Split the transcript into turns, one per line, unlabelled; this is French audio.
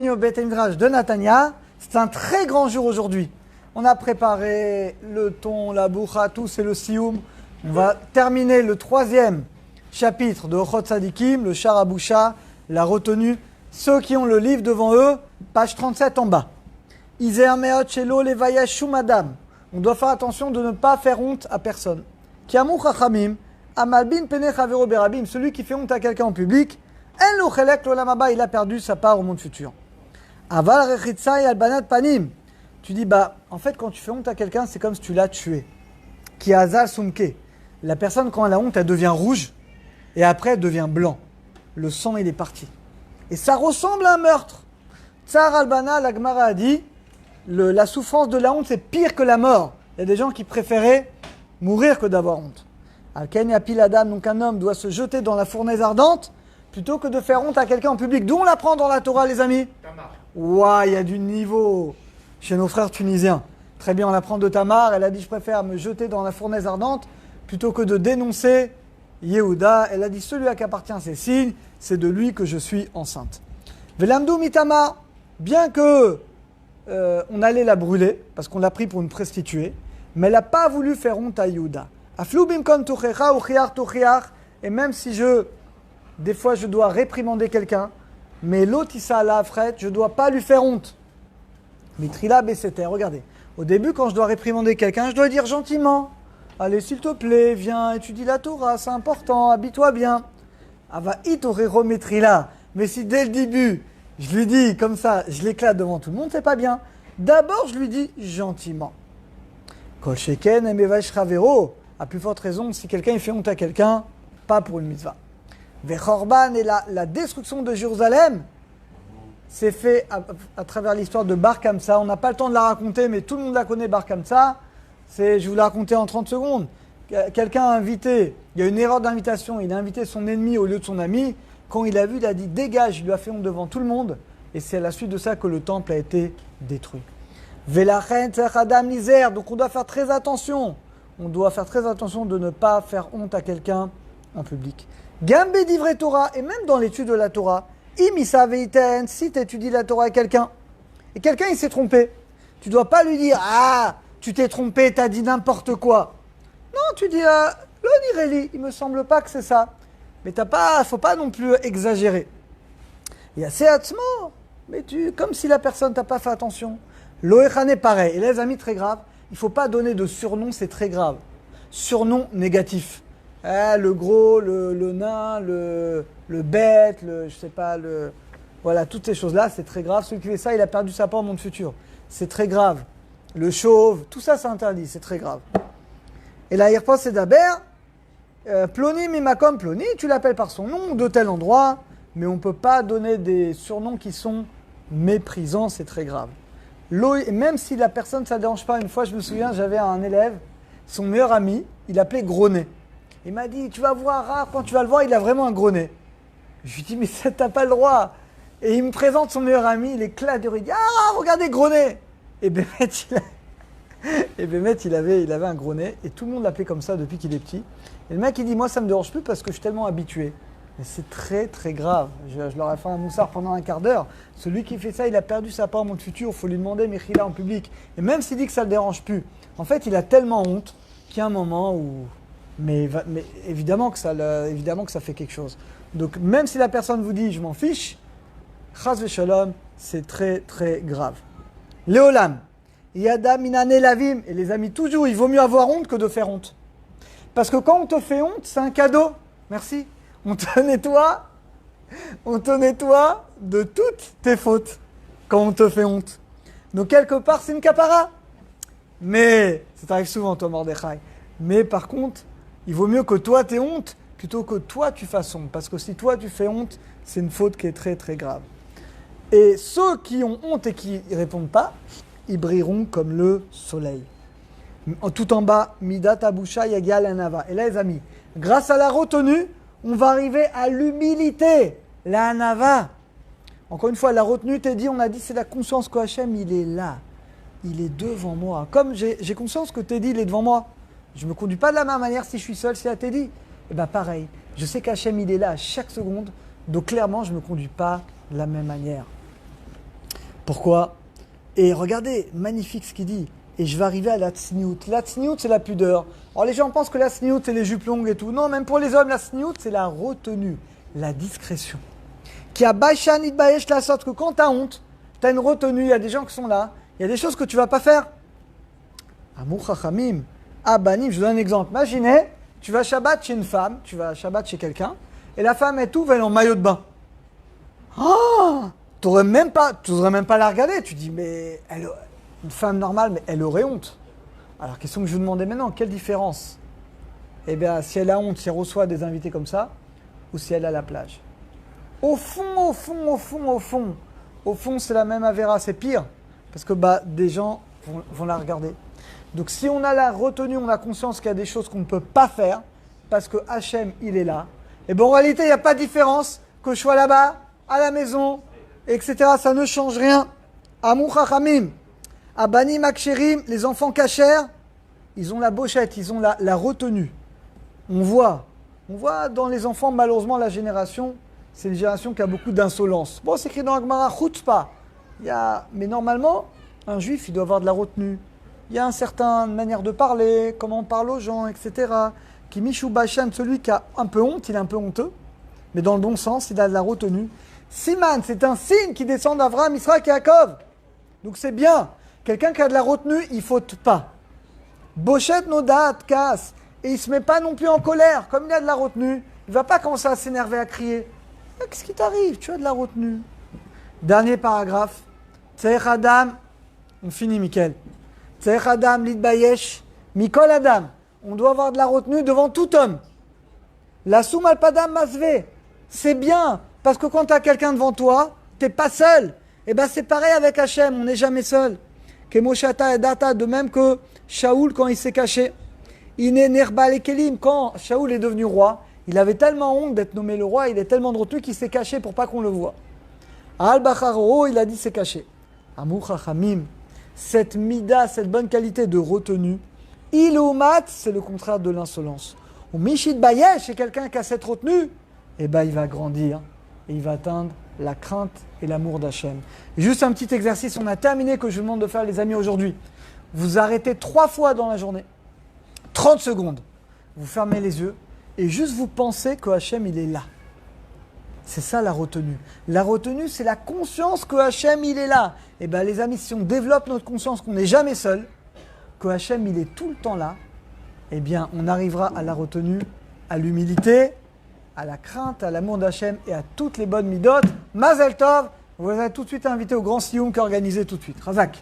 au Beth Midrash de Natania. C'est un très grand jour aujourd'hui. On a préparé le thon, la boucha, tout, c'est le sioum. On va terminer le 3e chapitre de Ochot Tzadikim, le Sharabusha, la retenue. Ceux qui ont le livre devant eux, page 37 en bas. Izer meot shelo levayesh shum adam. On doit faire attention de ne pas faire honte à personne. Ki amou chachamim, amalbin pene chavero berabim, celui qui fait honte à quelqu'un en public, en lo chelek l'olam haba, il a perdu sa part au monde futur. Aval rechitzai albanat panim. Tu dis, en fait, quand tu fais honte à quelqu'un, c'est comme si tu l'as tué. Ki azal sumke. La personne, quand elle a honte, elle devient rouge, et après, elle devient blanc. Le sang, il est parti. Et ça ressemble à un meurtre. Tsar albana, la Gemara a dit, la souffrance de la honte, c'est pire que la mort. Il y a des gens qui préféraient mourir que d'avoir honte. Al-Ken yapil adam, donc un homme doit se jeter dans la fournaise ardente, plutôt que de faire honte à quelqu'un en public. D'où on l'apprend dans la Torah, les amis? Ouah, il y a du niveau chez nos frères tunisiens. Très bien, on l'apprend de Tamar. Elle a dit, je préfère me jeter dans la fournaise ardente plutôt que de dénoncer Yehuda. Elle a dit, celui à qui appartient ces signes, c'est de lui que je suis enceinte. Velamdou mitama, bien que on allait la brûler, parce qu'on l'a pris pour une prostituée, mais elle n'a pas voulu faire honte à Yehuda. Aflou bimkon tuchecha ou chiar tuchiach, et même si des fois je dois réprimander quelqu'un, mais l'autre il s'est la frette, je ne dois pas lui faire honte. Mitrila Besséter, regardez. Au début, quand je dois réprimander quelqu'un, je dois dire gentiment. Allez, s'il te plaît, viens, étudie la Torah, c'est important, habille-toi bien. Ava itorero Mitrila. Mais si dès le début, je lui dis comme ça, je l'éclate devant tout le monde, c'est pas bien. D'abord, je lui dis gentiment. Kol sheken emevash chavero. À plus forte raison, si quelqu'un il fait honte à quelqu'un, pas pour une mitzvah. Vechorban et la destruction de Jérusalem, c'est fait à travers l'histoire de Bar Kamsa. On n'a pas le temps de la raconter, mais tout le monde la connaît, Bar Kamsa. Je vous la raconter en 30 secondes. Quelqu'un a invité, il y a une erreur d'invitation, il a invité son ennemi au lieu de son ami. Quand il a vu, il a dit dégage, il lui a fait honte devant tout le monde. Et c'est à la suite de ça que le temple a été détruit. Velachen tzachadam lizer, donc on doit faire très attention. On doit faire très attention de ne pas faire honte à quelqu'un en public. Gambe divrei Torah, et même dans l'étude de la Torah, imisa veiten, si tu étudies la Torah à quelqu'un, et quelqu'un il s'est trompé, tu ne dois pas lui dire « Ah, tu t'es trompé, tu as dit n'importe quoi ». Non, tu dis « Lo nireli, il me semble pas que c'est ça ». Mais faut pas non plus exagérer. Il y a seatzmo, mais comme si la personne t'a pas fait attention. Lo echane pareil, et les amis, très grave, il faut pas donner de surnom, c'est très grave. Surnom négatif. Le gros, le nain, le bête, je sais pas, voilà, toutes ces choses-là, c'est très grave. Celui qui fait ça, il a perdu sa part au monde futur. C'est très grave. Le chauve, tout ça, c'est interdit, c'est très grave. Et là, il repasse c'est d'Aber, Ploni mimakom Ploni, tu l'appelles par son nom de tel endroit, mais on ne peut pas donner des surnoms qui sont méprisants, c'est très grave. Même si la personne, ça ne dérange pas, une fois, je me souviens, j'avais un élève, son meilleur ami, il l'appelait Gros Nez. Il m'a dit, tu vas voir, quand tu vas le voir, il a vraiment un gros nez. Je lui dis, mais ça, t'as pas le droit. Et il me présente son meilleur ami, il éclate de rire. Il dit, regardez, gros nez. Et Bémet, il avait un gros nez. Et tout le monde l'appelait comme ça depuis qu'il est petit. Et le mec, il dit, moi, ça me dérange plus parce que je suis tellement habitué. Mais c'est très, très grave. Je leur ai fait un moussard pendant un quart d'heure. Celui qui fait ça, il a perdu sa part au monde futur. Il faut lui demander, Mechila, en public. Et même s'il dit que ça le dérange plus, en fait, il a tellement honte qu'il y a un moment où... Mais évidemment que ça fait quelque chose. Donc même si la personne vous dit je m'en fiche, chas v'shalom, c'est très très grave. Léolam, yada minane lavim, et les amis toujours, il vaut mieux avoir honte que de faire honte. Parce que quand on te fait honte, c'est un cadeau. Merci. On te nettoie de toutes tes fautes quand on te fait honte. Donc quelque part c'est une capara. Mais ça arrive souvent toi Mordechai. Mais par contre, il vaut mieux que toi t'aies honte plutôt que toi tu fasses honte. Parce que si toi tu fais honte, c'est une faute qui est très très grave. Et ceux qui ont honte et qui ne répondent pas, ils brilleront comme le soleil. Tout en bas, Midat Abusha Yagal Anava. Et là les amis, grâce à la retenue, on va arriver à l'humilité, la Anava. Encore une fois, la retenue, on a dit c'est la conscience que Hachem, il est là. Il est devant moi. Comme j'ai conscience que Teddy, il est devant moi. Je ne me conduis pas de la même manière si je suis seul, si à Teddy. Et bien pareil, je sais qu'Hachem, il est là à chaque seconde. Donc clairement, je ne me conduis pas de la même manière. Pourquoi? Et regardez, magnifique ce qu'il dit. Et je vais arriver à la tsniout. La tsniout, c'est la pudeur. Alors les gens pensent que la tsniout, c'est les jupes longues et tout. Non, même pour les hommes, la tsniout, c'est la retenue, la discrétion. Qui a baishan itbayesh la sorte que quand tu as honte, tu as une retenue, il y a des gens qui sont là, il y a des choses que tu ne vas pas faire. Amou chachamim, abanim, je vous donne un exemple. Imaginez, tu vas Shabbat chez une femme, tu vas Shabbat chez quelqu'un, et la femme est ouvre, elle est en maillot de bain. Oh, tu n'oserais même pas la regarder. Tu dis, mais une femme normale, mais elle aurait honte. Alors, question que je vous demandais maintenant, quelle différence? Eh bien, si elle a honte, si elle reçoit des invités comme ça, ou si elle est à la plage. Au fond, c'est la même avéra, c'est pire. Parce que des gens vont la regarder. Donc si on a la retenue, on a conscience qu'il y a des choses qu'on ne peut pas faire, parce que Hachem, il est là, et bien en réalité, il n'y a pas de différence que je sois là-bas, à la maison, etc. Ça ne change rien. Amou chachamim, abanim aksherim, les enfants cachers, ils ont la bochette, ils ont la retenue. On voit dans les enfants, malheureusement, la génération, c'est une génération qui a beaucoup d'insolence. Bon, c'est écrit dans la Gemara, chutzpah. Mais normalement, un juif, il doit avoir de la retenue. Il y a une certaine manière de parler, comment on parle aux gens, etc. Qui Mishou Bachan, celui qui a un peu honte, il est un peu honteux, mais dans le bon sens, il a de la retenue. Siman, c'est un signe qui descend d'Avraham, Israël et Yaakov. Donc c'est bien. Quelqu'un qui a de la retenue, il ne faute pas. Bochet nodat, casse. Et il ne se met pas non plus en colère. Comme il a de la retenue, il ne va pas commencer à s'énerver, à crier. Qu'est-ce qui t'arrive? Tu as de la retenue. Dernier paragraphe. Tseich Adam. On finit, Mickaël. Tseich Adam, Lidbayesh, Mikol Adam. On doit avoir de la retenue devant tout homme. La soum alpadam masve. C'est bien. Parce que quand tu as quelqu'un devant toi, tu n'es pas seul. Et bien c'est pareil avec Hachem, on n'est jamais seul. Kemoshata et Data, de même que Shaoul quand il s'est caché. Iné Nerbal et Kelim, quand Shaoul est devenu roi, il avait tellement honte d'être nommé le roi, il est tellement de retenue qu'il s'est caché pour pas qu'on le voie. Al-Bacharo, il a dit s'est caché. Amou Chachamim, cette mida, cette bonne qualité de retenue, Iloumat, c'est le contraire de l'insolence. Ou Mishit Bayesh, c'est quelqu'un qui a cette retenue, et il va grandir et il va atteindre la crainte et l'amour d'Hachem. Juste un petit exercice, on a terminé que je vous demande de faire les amis aujourd'hui. Vous arrêtez 3 fois dans la journée, 30 secondes, vous fermez les yeux et juste vous pensez que Hachem il est là. C'est ça la retenue. La retenue, c'est la conscience que Hachem il est là. Et bien les amis, si on développe notre conscience qu'on n'est jamais seul, que Hachem il est tout le temps là, eh bien on arrivera à la retenue, à l'humilité, à la crainte, à l'amour d'Hachem et à toutes les bonnes midotes. Mazel Tov, vous êtes tout de suite invité au grand Sioum qui est organisé tout de suite. Razak.